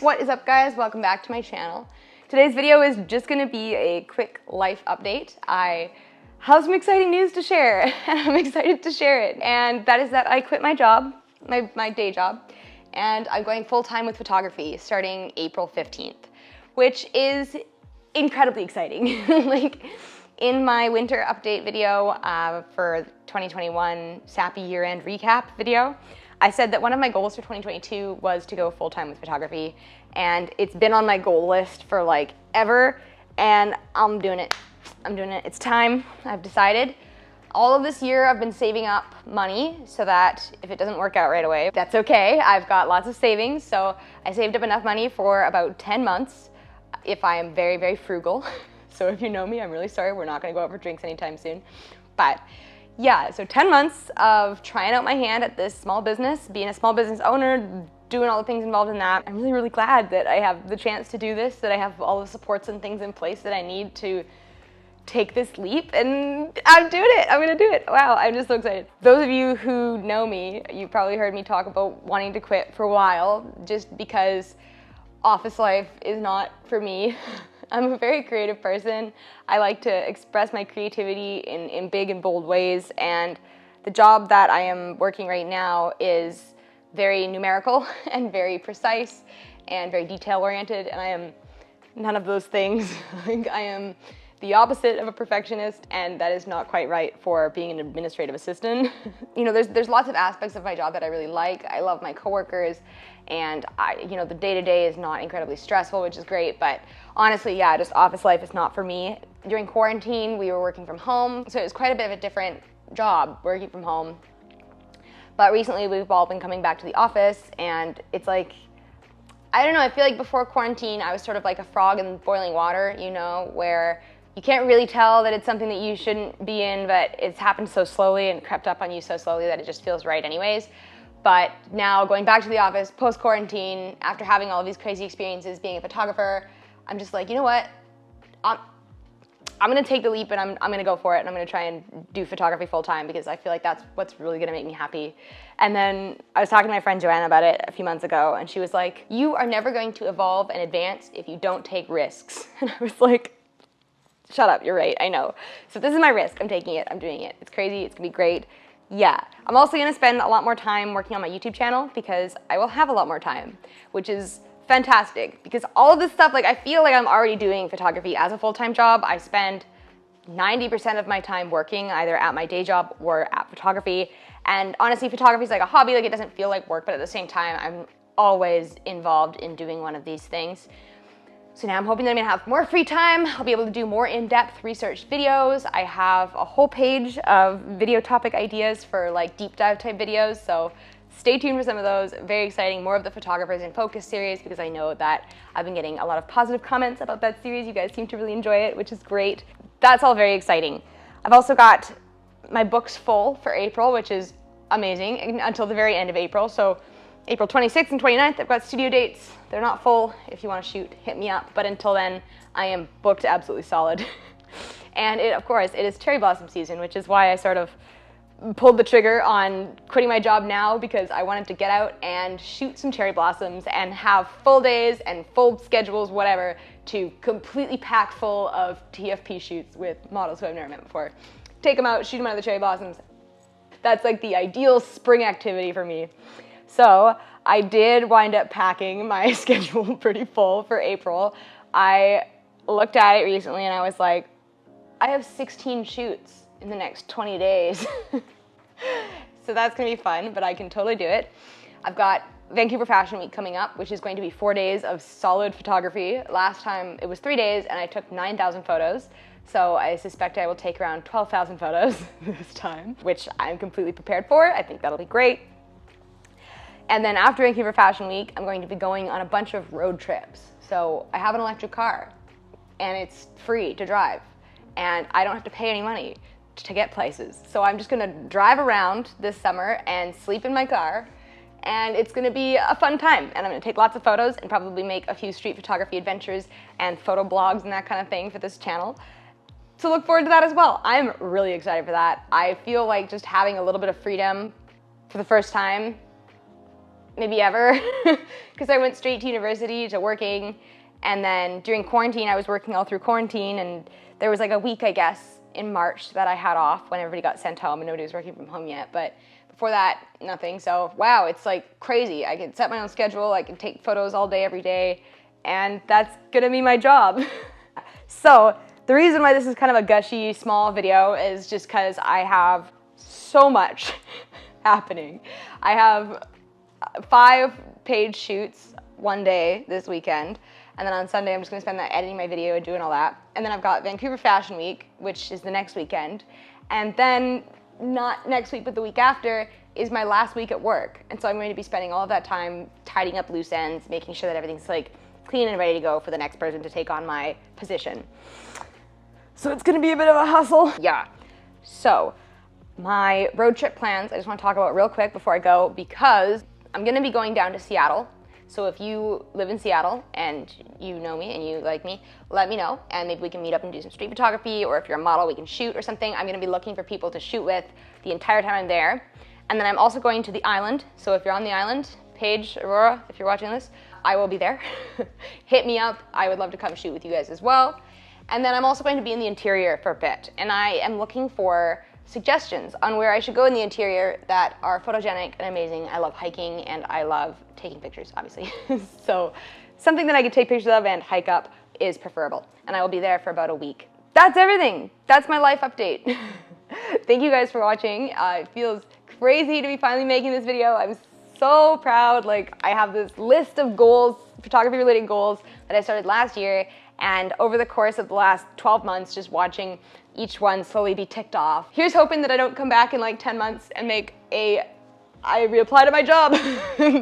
What is up, guys? Welcome back to my channel. Today's video is just gonna be a quick life update. I have some exciting news to share, and I'm excited to share it. And that is that I quit my job, my day job, and I'm going full-time with photography starting April 15th, which is incredibly exciting. Like, in my winter update video for 2021 Sappy year-end recap video, I said that one of my goals for 2022 was to go full-time with photography, and it's been on my goal list for like ever, and I'm doing it. I'm doing it. It's time. I've decided. All of this year I've been saving up money so that if it doesn't work out right away, that's okay. I've got lots of savings, so I saved up enough money for about 10 months if I am very, very frugal. So if you know me, I'm really sorry. We're not gonna go out for drinks anytime soon. But yeah, so 10 months of trying out my hand at this small business, being a small business owner, doing all the things involved in that. I'm really, really glad that I have the chance to do this, that I have all the supports and things in place that I need to take this leap, and I'm doing it. I'm gonna do it. Wow, I'm just so excited. Those of you who know me, you probably heard me talk about wanting to quit for a while just because office life is not for me. I'm a very creative person. I like to express my creativity in big and bold ways, and the job that I am working right now is very numerical and very precise and very detail-oriented, and I am none of those things. I am the opposite of a perfectionist, and that is not quite right for being an administrative assistant. You know, there's lots of aspects of my job that I really like. I love my coworkers, and the day-to-day is not incredibly stressful, which is great, but honestly, yeah, just office life is not for me. During quarantine, we were working from home, so it was quite a bit of a different job working from home. But recently, we've all been coming back to the office, and it's like, I don't know, I feel like before quarantine, I was sort of like a frog in boiling water, you know, where you can't really tell that it's something that you shouldn't be in, but it's happened so slowly and crept up on you so slowly that it just feels right anyways. But now going back to the office post-quarantine, after having all of these crazy experiences being a photographer, I'm just like, you know what? I'm gonna take the leap, and I'm gonna go for it, and I'm gonna try and do photography full time because I feel like that's what's really gonna make me happy. And then I was talking to my friend Joanna about it a few months ago, and she was like, you are never going to evolve and advance if you don't take risks. And I was like, shut up, you're right, I know. So this is my risk, I'm taking it, I'm doing it. It's crazy, it's gonna be great. Yeah, I'm also gonna spend a lot more time working on my YouTube channel because I will have a lot more time, which is fantastic because all of this stuff, like I feel like I'm already doing photography as a full-time job. I spend 90% of my time working either at my day job or at photography. And honestly, photography is like a hobby, like it doesn't feel like work, but at the same time, I'm always involved in doing one of these things. So now I'm hoping that I'm gonna have more free time. I'll be able to do more in-depth research videos. I have a whole page of video topic ideas for like deep dive type videos. So stay tuned for some of those. Very exciting. More of the Photographers in Focus series because I know that I've been getting a lot of positive comments about that series. You guys seem to really enjoy it, which is great. That's all very exciting. I've also got my books full for April, which is amazing, until the very end of April. So April 26th and 29th, I've got studio dates. They're not full. If you want to shoot, hit me up. But until then, I am booked absolutely solid. And of course, it is cherry blossom season, which is why I sort of pulled the trigger on quitting my job now because I wanted to get out and shoot some cherry blossoms and have full days and full schedules, whatever, to completely pack full of TFP shoots with models who I've never met before. Take them out, shoot them out of the cherry blossoms. That's like the ideal spring activity for me. So I did wind up packing my schedule pretty full for April. I looked at it recently and I was like, I have 16 shoots in the next 20 days. So that's gonna be fun, but I can totally do it. I've got Vancouver Fashion Week coming up, which is going to be 4 days of solid photography. Last time it was 3 days and I took 9,000 photos. So I suspect I will take around 12,000 photos this time, which I'm completely prepared for. I think that'll be great. And then after Vancouver Fashion Week, I'm going to be going on a bunch of road trips. So I have an electric car and it's free to drive and I don't have to pay any money to get places. So I'm just gonna drive around this summer and sleep in my car, and it's gonna be a fun time. And I'm gonna take lots of photos and probably make a few street photography adventures and photo blogs and that kind of thing for this channel. So look forward to that as well. I'm really excited for that. I feel like just having a little bit of freedom for the first time maybe ever, because I went straight to university to working, and then during quarantine I was working all through quarantine, and there was like a week, I guess, in March that I had off when everybody got sent home and nobody was working from home yet, but before that, nothing. So wow, it's like crazy. I can set my own schedule, I can take photos all day, every day, and that's gonna be my job. So the reason why this is kind of a gushy, small video is just because I have so much happening. I have 5 page shoots one day this weekend, and then on Sunday I'm just gonna spend that editing my video and doing all that. And then I've got Vancouver Fashion Week, which is the next weekend, and then not next week but the week after is my last week at work. And so I'm going to be spending all of that time tidying up loose ends, making sure that everything's like clean and ready to go for the next person to take on my position. So it's gonna be a bit of a hustle. Yeah. So my road trip plans, I just want to talk about real quick before I go, because I'm gonna be going down to Seattle. So if you live in Seattle and you know me and you like me, let me know, and maybe we can meet up and do some street photography, or if you're a model, we can shoot or something. I'm gonna be looking for people to shoot with the entire time I'm there. And then I'm also going to the island. So if you're on the island, Paige, Aurora, if you're watching this, I will be there. Hit me up. I would love to come shoot with you guys as well. And then I'm also going to be in the interior for a bit, and I am looking for suggestions on where I should go in the interior that are photogenic and amazing. I love hiking and I love taking pictures, obviously. So something that I could take pictures of and hike up is preferable. And I will be there for about a week. That's everything. That's my life update. Thank you guys for watching. It feels crazy to be finally making this video. I'm so proud. Like, I have this list of goals, photography related goals that I started last year, and over the course of the last 12 months, just watching each one slowly be ticked off. Here's hoping that I don't come back in like 10 months and make a I reapply to my job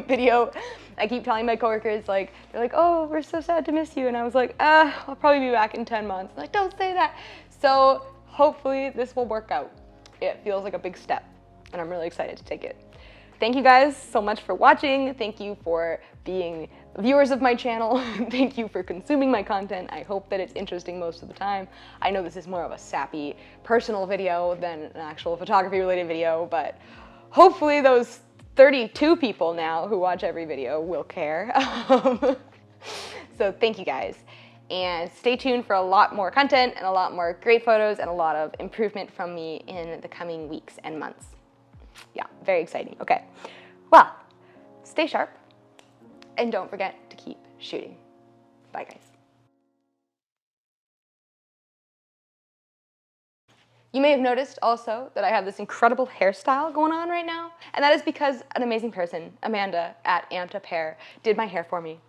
video. I keep telling my coworkers, like, they're like, oh, we're so sad to miss you. And I was like, I'll probably be back in 10 months. I'm like, don't say that. So hopefully this will work out. It feels like a big step, and I'm really excited to take it. Thank you guys so much for watching. Thank you for being viewers of my channel. Thank you for consuming my content. I hope that it's interesting most of the time. I know this is more of a sappy personal video than an actual photography related video, but hopefully those 32 people now who watch every video will care. So thank you guys. And stay tuned for a lot more content and a lot more great photos and a lot of improvement from me in the coming weeks and months. Yeah, very exciting. Okay, well, stay sharp and don't forget to keep shooting. Bye, guys. You may have noticed also that I have this incredible hairstyle going on right now, and that is because an amazing person, Amanda at Amped Up Hair, did my hair for me.